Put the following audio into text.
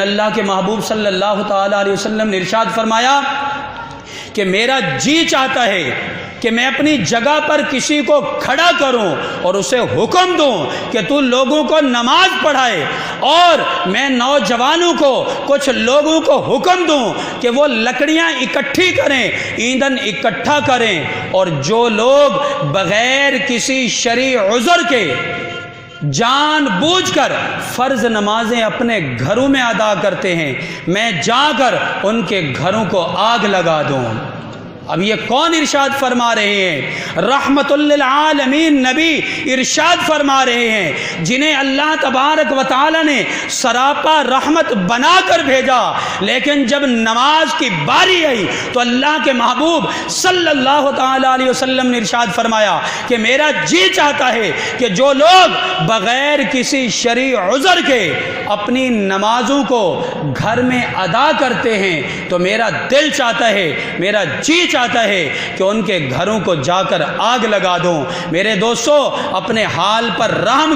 اللہ کے محبوب صلی اللہ تعالی علیہ وسلم نے ارشاد فرمایا کہ میرا جی چاہتا ہے کہ میں اپنی جگہ پر کسی کو کھڑا کروں اور اسے حکم دوں کہ تو لوگوں کو نماز پڑھائے، اور میں نوجوانوں کو، کچھ لوگوں کو حکم دوں کہ وہ لکڑیاں اکٹھی کریں، ایندھن اکٹھا کریں، اور جو لوگ بغیر کسی شرعی عذر کے جان بوجھ کر فرض نمازیں اپنے گھروں میں ادا کرتے ہیں، میں جا کر ان کے گھروں کو آگ لگا دوں۔ اب یہ کون ارشاد فرما رہے ہیں؟ رحمت للعالمین نبی ارشاد فرما رہے ہیں، جنہیں اللہ تبارک و تعالی نے سراپا رحمت بنا کر بھیجا، لیکن جب نماز کی باری آئی تو اللہ کے محبوب صلی اللہ تعالی علیہ وسلم نے ارشاد فرمایا کہ میرا جی چاہتا ہے کہ جو لوگ بغیر کسی شرعی عذر کے اپنی نمازوں کو گھر میں ادا کرتے ہیں تو میرا دل چاہتا ہے، میرا جی چاہتا ہے کہ ان کے گھروں کو جا کر آگ لگا دوں۔ میرے دوستو، اپنے حال پر رحم